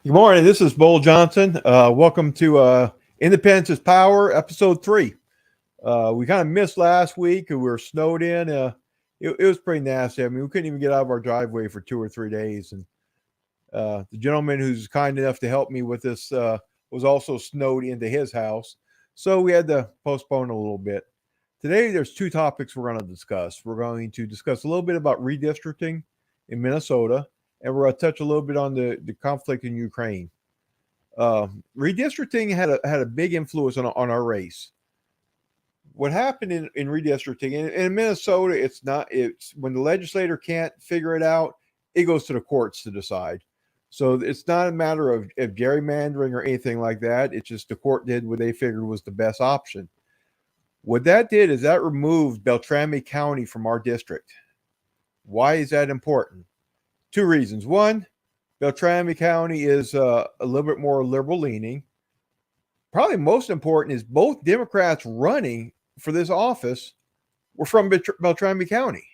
Good morning. This is Bull Johnson. Welcome to Independence is Power, Episode 3. We kind of missed last week. We were snowed in. It was pretty nasty. I mean, we couldn't even get out of our driveway for 2 or 3 days. And the gentleman who's kind enough to help me with this was also snowed into his house. So we had to postpone a little bit. Today, there's two topics we're going to discuss. We're going to discuss a little bit about redistricting in Minnesota, and we're going to touch a little bit on the conflict in Ukraine. Redistricting had a big influence on our race. What happened in redistricting in Minnesota, it's when the legislator can't figure it out, it goes to the courts to decide. So it's not a matter of gerrymandering or anything like that. It's just the court did what they figured was the best option. What that did is that removed Beltrami County from our district. Why is that important? Two reasons. One, Beltrami County is a little bit more liberal leaning. Probably most important is both Democrats running for this office were from Beltrami County.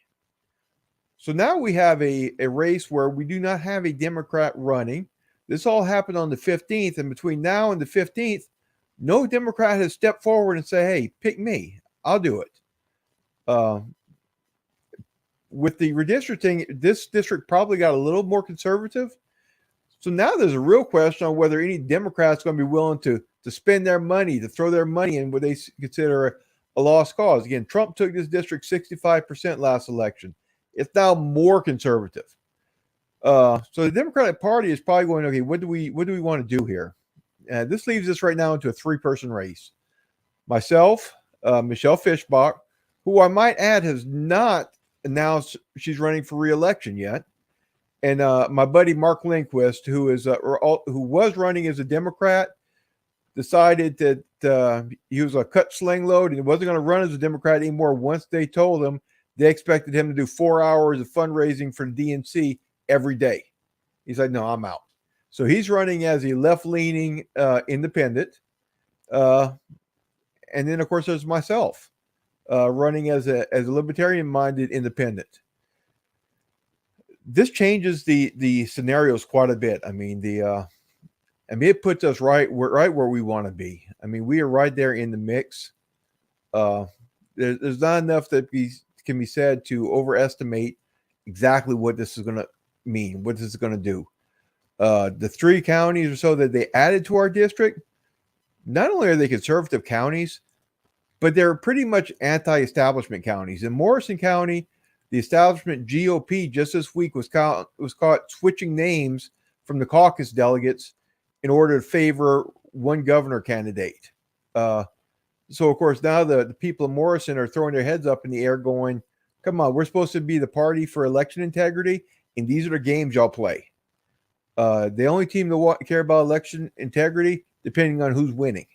So now we have a race where we do not have a Democrat running. This all happened on the 15th, and between now and the 15th, no Democrat has stepped forward and said, hey, pick me. I'll do it. With the redistricting, this district probably got a little more conservative. So now there's a real question on whether any Democrats are going to be willing to spend their money, to throw their money in what they consider a lost cause. Again, Trump took this district 65% last election. It's now more conservative. So the Democratic Party is probably going, okay, what do we want to do here? This leaves us right now into a three-person race. Myself, Michelle Fischbach, who I might add has not announced she's running for re-election yet, and my buddy Mark Lindquist, who was running as a Democrat, decided that he was a cut sling load and he wasn't going to run as a Democrat anymore. Once they told him they expected him to do 4 hours of fundraising for the DNC every day, he's like, no, I'm out. So he's running as a left-leaning independent. And then, of course, there's myself running as a libertarian-minded independent. This changes the scenarios quite a bit. I mean, it puts us right where we want to be. I mean, we are right there in the mix. There's not enough that can be said to overestimate exactly what this is going to mean, what this is going to do. The three counties or so that they added to our district, not only are they conservative counties, but they're pretty much anti-establishment counties. In Morrison County, the establishment GOP just this week was caught switching names from the caucus delegates in order to favor one governor candidate. So, of course, now the people of Morrison are throwing their heads up in the air going, come on, we're supposed to be the party for election integrity, and these are the games y'all play. The only team that care about election integrity, depending on who's winning.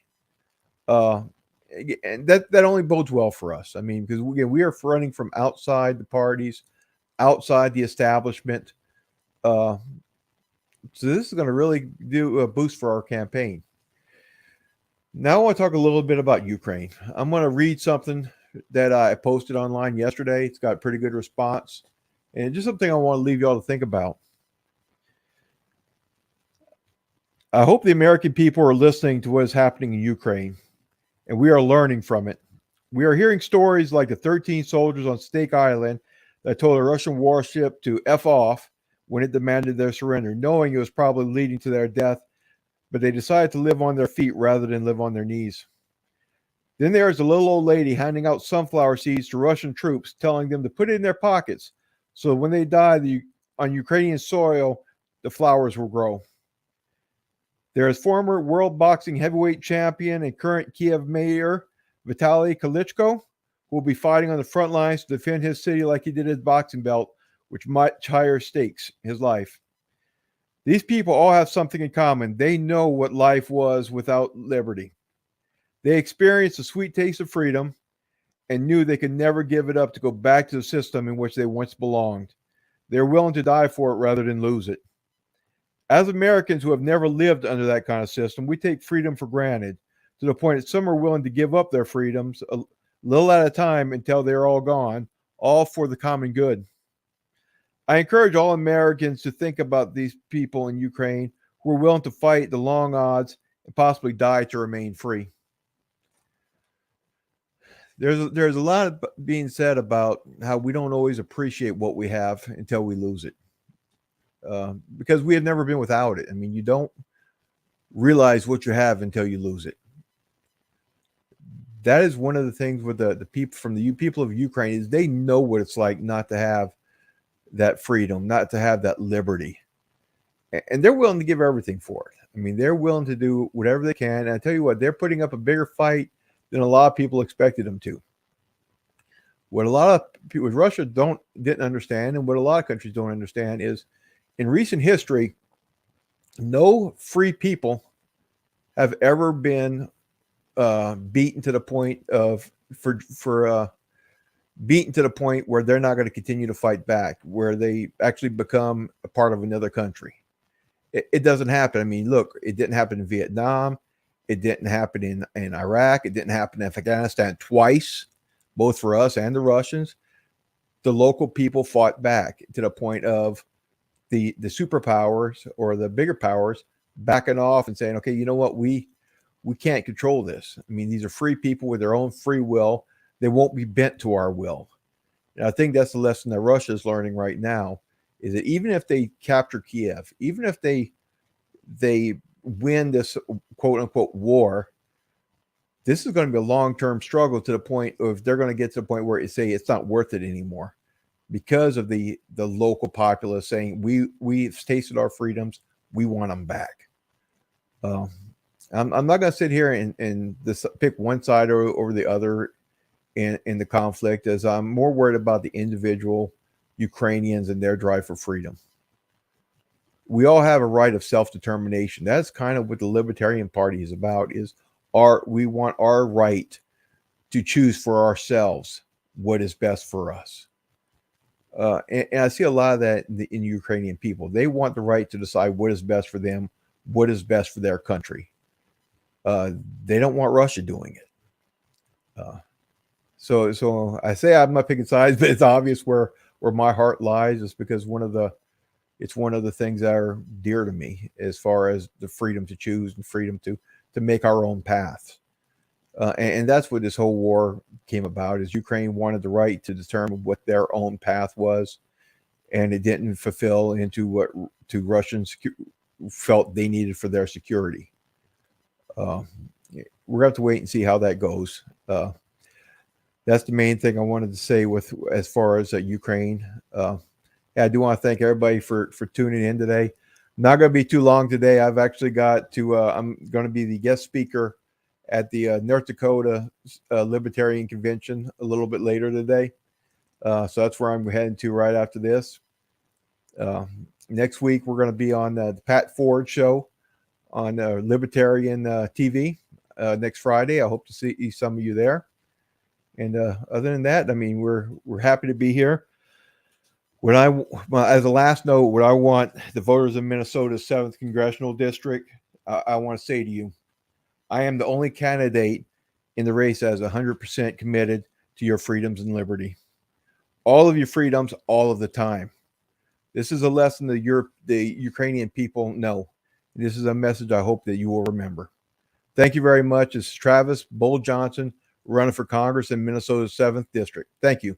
And that only bodes well for us. I mean, because again, we are running from outside the parties, outside the establishment. So this is going to really do a boost for our campaign. Now I want to talk a little bit about Ukraine. I'm going to read something that I posted online yesterday. It's got a pretty good response, and just something I want to leave y'all to think about. I hope the American people are listening to what is happening in Ukraine, and we are learning from it. We are hearing stories like the 13 soldiers on Snake Island that told a Russian warship to F off when it demanded their surrender, knowing it was probably leading to their death, but they decided to live on their feet rather than live on their knees. Then there is a little old lady handing out sunflower seeds to Russian troops, telling them to put it in their pockets, so when they die on Ukrainian soil, the flowers will grow. There is former world boxing heavyweight champion and current Kiev mayor Vitaly Klitschko, who will be fighting on the front lines to defend his city like he did his boxing belt, which much higher stakes his life. These people all have something in common. They know what life was without liberty. They experienced the sweet taste of freedom and knew they could never give it up to go back to the system in which they once belonged. They're willing to die for it rather than lose it. As Americans who have never lived under that kind of system, we take freedom for granted to the point that some are willing to give up their freedoms a little at a time until they're all gone, all for the common good. I encourage all Americans to think about these people in Ukraine who are willing to fight the long odds and possibly die to remain free. There's a lot being said about how we don't always appreciate what we have until we lose it, because we have never been without it. I mean, you don't realize what you have until you lose it. That is one of the things with the people from the people of Ukraine is they know what it's like not to have that freedom, not to have that liberty, and they're willing to give everything for it. I mean, they're willing to do whatever they can. And I tell you what, they're putting up a bigger fight than a lot of people expected them to. What a lot of people with Russia didn't understand, and what a lot of countries don't understand, is in recent history, no free people have ever been beaten to the point of beaten to the point where they're not going to continue to fight back, where they actually become a part of another country. It doesn't happen. I mean, look, it didn't happen in Vietnam. It didn't happen in Iraq. It didn't happen in Afghanistan twice, both for us and the Russians. The local people fought back to the point of the superpowers or the bigger powers backing off and saying, okay, you know what, we can't control this. I mean, these are free people with their own free will. They won't be bent to our will. And I think that's the lesson that Russia is learning right now, is that even if they capture Kiev, even if they win this quote unquote war, this is going to be a long-term struggle to the point of they're going to get to the point where it say it's not worth it anymore because of the local populace saying we've tasted our freedoms, we want them back. I'm not going to sit here and pick one side over the other in the conflict, as I'm more worried about the individual Ukrainians and their drive for freedom. We all have a right of self-determination. That's kind of what the Libertarian Party is about, is we want our right to choose for ourselves what is best for us. And I see a lot of that in Ukrainian people. They want the right to decide what is best for them, what is best for their country. They don't want Russia doing it. So I say I'm not picking sides, but it's obvious where my heart lies. Is because it's one of the things that are dear to me, as far as the freedom to choose and freedom to make our own path. And that's what this whole war came about, is Ukraine wanted the right to determine what their own path was, and it didn't fulfill into what Russians felt they needed for their security. We're going to have to wait and see how that goes. That's the main thing I wanted to say as far as Ukraine. I do want to thank everybody for tuning in today. Not going to be too long today. I've actually got to, I'm going to be the guest speaker at the North Dakota Libertarian Convention a little bit later today. So that's where I'm heading to right after this. Next week, we're going to be on the Pat Ford Show on Libertarian TV next Friday. I hope to see some of you there. And other than that, I mean, we're happy to be here. As a last note, what I want the voters of Minnesota's 7th Congressional District, I want to say to you, I am the only candidate in the race that is 100% committed to your freedoms and liberty. All of your freedoms, all of the time. This is a lesson that the Ukrainian people know. This is a message I hope that you will remember. Thank you very much. This is Travis Bull Johnson, running for Congress in Minnesota's 7th District. Thank you.